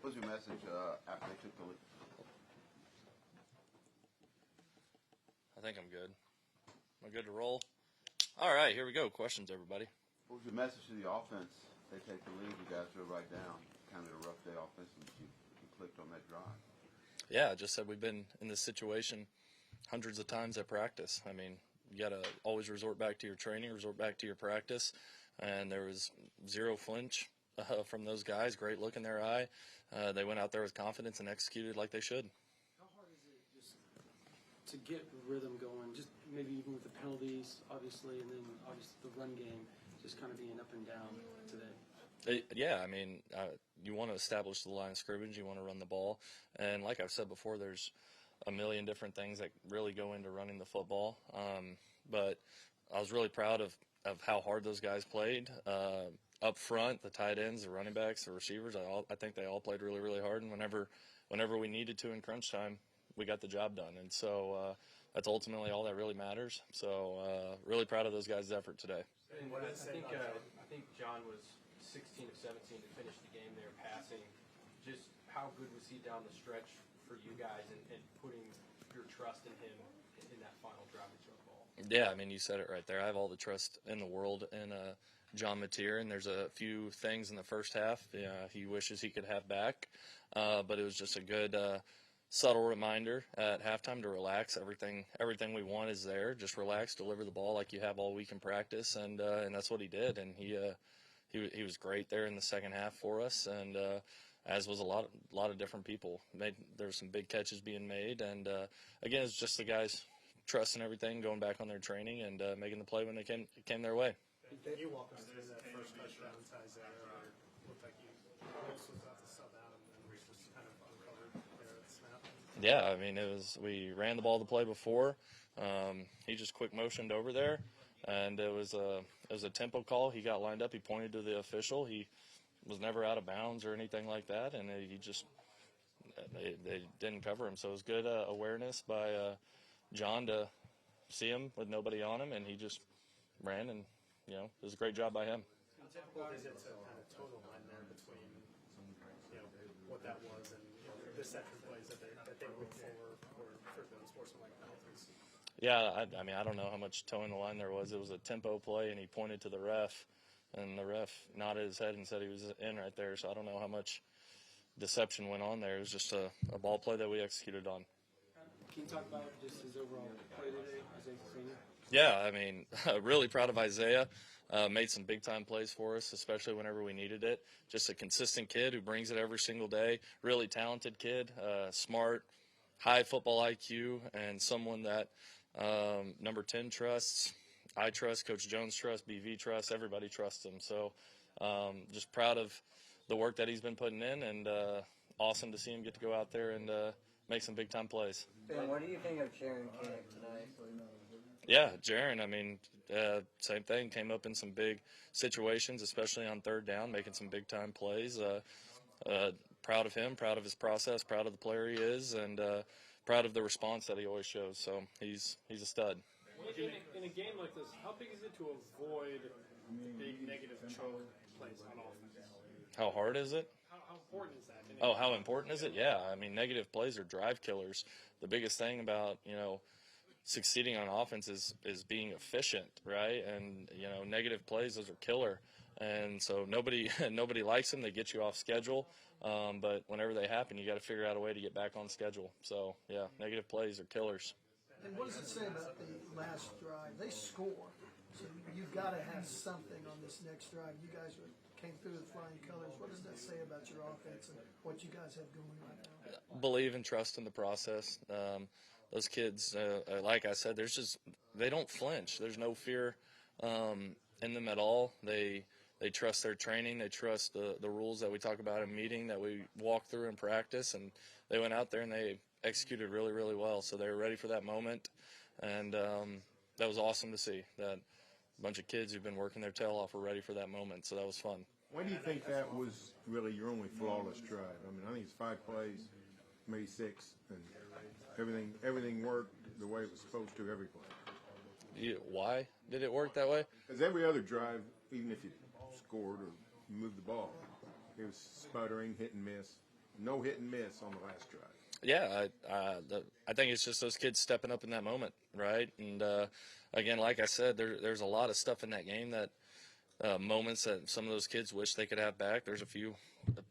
What was your message after they took the lead? I think I'm good. Am I good to roll? All right, here we go. Questions, everybody. What was your message to the offense? They take the lead, you guys drove right down. Kind of a rough day offensively, but you clicked on that drive. Yeah, I just said we've been in this situation hundreds of times at practice. I mean, you got to always resort back to your training, resort back to your practice, and there was zero flinch from those guys. Great look in their eye. They went out there with confidence and executed like they should. How hard is it just to get rhythm going, just maybe even with the penalties, obviously, and then obviously the run game, just kind of being up and down today? Yeah, I mean, you want to establish the line of scrimmage. You want to run the ball. And like I've said before, there's a million different things that really go into running the football. But I was really proud of how hard those guys played. Up front, the tight ends, the running backs, the receivers, I think they all played really, really hard. And whenever we needed to in crunch time, we got the job done. And so that's ultimately all that really matters. So really proud of those guys' effort today. And I think John was 16 of 17 to finish the game there passing. Just how good was he down the stretch for you guys and putting your trust in him in that final drive of the ball? Yeah, I mean, you said it right there. I have all the trust in the world in John Mateer, and there's a few things in the first half he wishes he could have back. But it was just a good subtle reminder at halftime to relax. Everything we want is there. Just relax, deliver the ball like you have all week in practice, and that's what he did. And he was great there in the second half for us, and as was a lot of different people. There were some big catches being made, and again, it's just the guys trusting everything, going back on their training, and making the play when they came their way. Can you walk us through that first touchdown to Isaiah? Looked like Brooks was about to sub out, and was just kind of uncovered there at the snap. Yeah, I mean, we ran the ball the play before. He just quick motioned over there, and it was a tempo call. He got lined up. He pointed to the official. He was never out of bounds or anything like that, and they didn't cover him. So it was good awareness by John to see him with nobody on him, and he just ran, and it was a great job by him. What is it to kind of total line there between what that was and the section plays that they look for the sportsmanlike penalties? Yeah, I mean, I don't know how much toe in the line there was. It was a tempo play, and he pointed to the ref, and the ref nodded his head and said he was in right there. So I don't know how much deception went on there. It was just a ball play that we executed on. Can you talk about just his overall play today, Isaiah Senior? Yeah, I mean, really proud of Isaiah. Made some big-time plays for us, especially whenever we needed it. Just a consistent kid who brings it every single day. Really talented kid, smart, high football IQ, and someone that number 10 trusts. I trust, Coach Jones trusts, BV trusts, everybody trusts him. So just proud of the work that he's been putting in, and awesome to see him get to go out there and make some big-time plays. Ben, what do you think of Jaron Kinnick tonight? Yeah, Jaron, I mean, same thing. Came up in some big situations, especially on third down, making some big-time plays. Proud of him, proud of his process, proud of the player he is, and proud of the response that he always shows. So he's a stud. In a game like this, how big is it to avoid big negative choke plays on offense? How hard is it? How important is that? Oh, how important is it? Yeah, I mean, negative plays are drive killers. The biggest thing about, succeeding on offense is being efficient, right? And, negative plays, those are killer. And so nobody likes them. They get you off schedule. But whenever they happen, you got to figure out a way to get back on schedule. So, yeah, negative plays are killers. And what does it say about the last drive? They score. So you've got to have something on this next drive. You guys came through with flying colors. What does that say about your offense and what you guys have going right now? Believe and trust in the process. Those kids, like I said, they don't flinch. There's no fear in them at all. They trust their training. They trust the rules that we talk about in meeting, that we walk through in practice, and they went out there and they executed really, really well. So they were ready for that moment, and that was awesome to see. That a bunch of kids who've been working their tail off were ready for that moment. So that was fun. Why do you think that was really your only flawless drive? I mean, I think it's 5 plays, maybe 6, and everything worked the way it was supposed to every play. Why did it work that way? Because every other drive, even if you scored or moved the ball, it was sputtering, hit and miss. no hit and miss on the last drive. Yeah, I think it's just those kids stepping up in that moment, right? And again, like I said, there's a lot of stuff in that game that moments that some of those kids wish they could have back. There's a few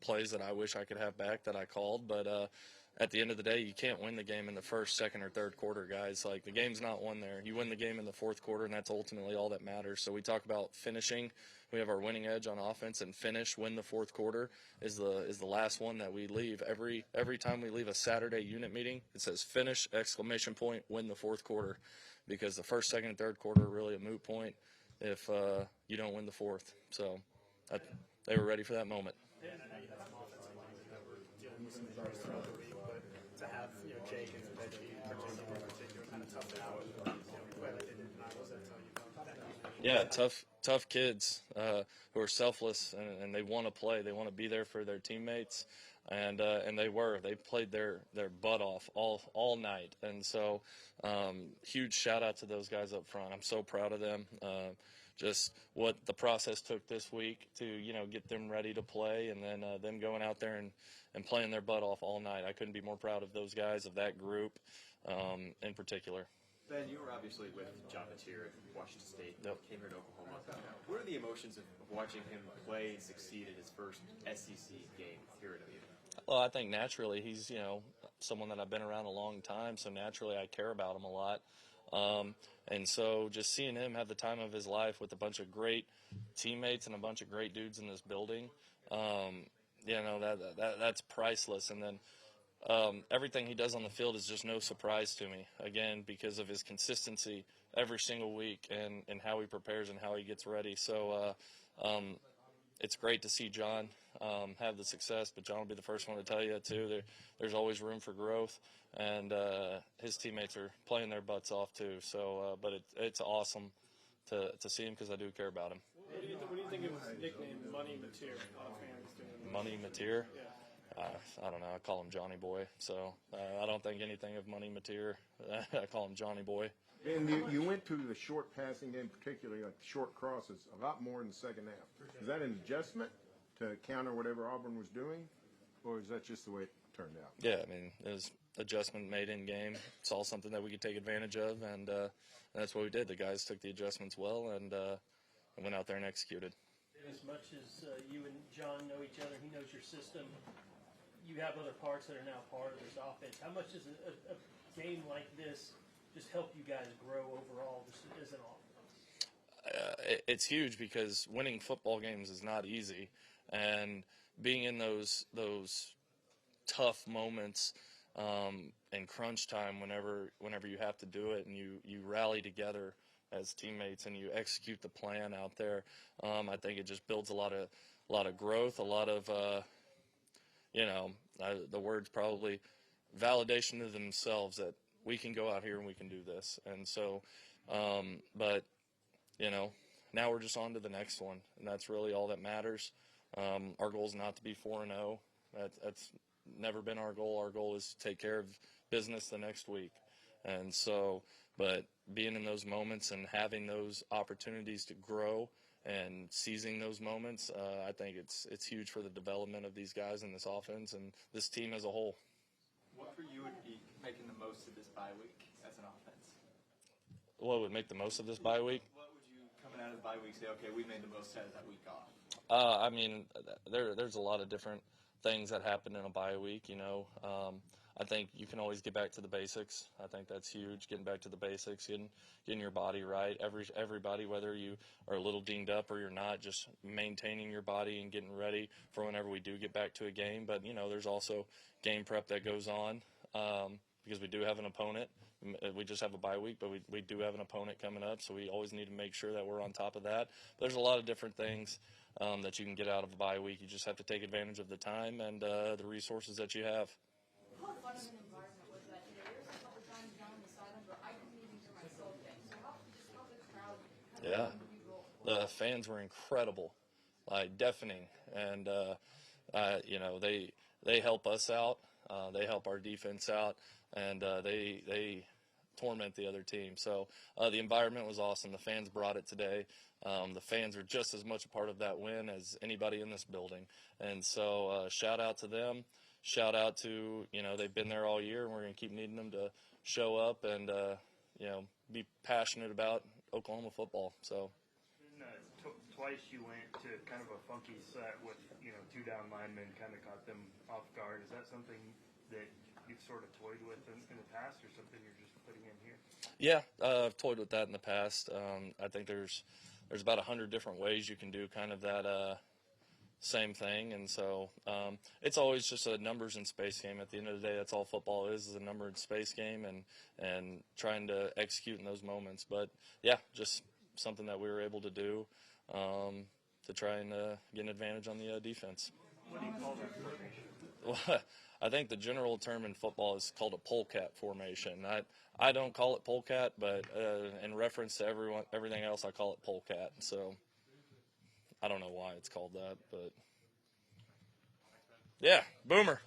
plays that I wish I could have back that I called, but at the end of the day, you can't win the game in the first, second, or third quarter, guys. Like, the game's not won there. You win the game in the fourth quarter, and that's ultimately all that matters. So we talk about finishing. We have our winning edge on offense, and win the fourth quarter is the last one that we leave. Every time we leave a Saturday unit meeting, it says finish, ! Win the fourth quarter, because the first, second, and third quarter are really a moot point if you don't win the fourth. So they were ready for that moment. And I know you have some offensive linemen that were dealing with some injuries throughout the week, but to have Jake and Veggie in particular kind of tough it out, play like they did tonight, what does that tell you about that combination? Yeah, tough kids who are selfless and they want to play. They want to be there for their teammates, and they were. They played their butt off all night, and so huge shout out to those guys up front. I'm so proud of them. Just what the process took this week to get them ready to play, and then them going out there and playing their butt off all night. I couldn't be more proud of those guys, of that group in particular. Ben, you were obviously with John Mateer at Washington State. Yep. Came here to Oklahoma. What are the emotions of watching him play and succeed in his first SEC game here at OU? Well, I think naturally he's someone that I've been around a long time, so naturally I care about him a lot. And so just seeing him have the time of his life with a bunch of great teammates and a bunch of great dudes in this building, that's priceless. And then everything he does on the field is just no surprise to me, again, because of his consistency every single week and how he prepares and how he gets ready. So it's great to see John have the success, but John will be the first one to tell you, too, there's always room for growth, and his teammates are playing their butts off, too. So, but it's awesome to see him because I do care about him. What do you think of his nickname, Money Mateer? A lot of fans doing Money Mateer? Yeah. I don't know. I call him Johnny Boy. So I don't think anything of Money Mateer. I call him Johnny Boy. And you went to the short passing game, particularly like short crosses, a lot more in the second half. Is that an adjustment to counter whatever Auburn was doing, or is that just the way it turned out? Yeah, I mean, it was adjustment made in game. It's all something that we could take advantage of, and that's what we did. The guys took the adjustments well and went out there and executed. As much as you and John know each other, he knows your system. You have other parts that are now part of this offense. How much does a game like this just help you guys grow overall just as an offense? It's huge because winning football games is not easy, and being in those tough moments and crunch time whenever you have to do it and you rally together as teammates and you execute the plan out there, I think it just builds a lot of growth, a lot of the word's probably validation to themselves that we can go out here and we can do this. And so, but now we're just on to the next one, and that's really all that matters. Our goal is not to be 4-0. That's never been our goal. Our goal is to take care of business the next week. And so, but being in those moments and having those opportunities to grow and seizing those moments, I think it's huge for the development of these guys in this offense and this team as a whole. What for you would be making the most of this bye week as an offense? What would make the most of this bye week? What would you, coming out of the bye week, say, okay, we made the most out of that week off? I mean, there's a lot of different things that happen in a bye week, I think you can always get back to the basics. I think that's huge, getting back to the basics, getting your body right. Everybody, whether you are a little dinged up or you're not, just maintaining your body and getting ready for whenever we do get back to a game. But, there's also game prep that goes on because we do have an opponent. We just have a bye week, but we do have an opponent coming up, so we always need to make sure that we're on top of that. But there's a lot of different things that you can get out of a bye week. You just have to take advantage of the time and the resources that you have. How fun of an environment was that today? There was a couple times down on the sidelines where I couldn't even hear myself think. So how the crowd The fans were incredible, like deafening, and they help us out. They help our defense out, and they torment the other team. So the environment was awesome. The fans brought it today. The fans are just as much a part of that win as anybody in this building, and so shout out to them. shout out to, they've been there all year, and we're going to keep needing them to show up and, be passionate about Oklahoma football. So. Twice you went to kind of a funky set with, 2 down linemen, kind of caught them off guard. Is that something that you've sort of toyed with in the past, or something you're just putting in here? Yeah, I've toyed with that in the past. I think there's about 100 different ways you can do kind of that same thing, and so it's always just a numbers and space game. At the end of the day, that's all football is a number and space game, and trying to execute in those moments. But yeah, just something that we were able to do to try and get an advantage on the defense. What do you call that formation? Well, I think the general term in football is called a polecat formation. I don't call it polecat, but in reference to everything else, I call it polecat. So I don't know why it's called that, but yeah, Boomer.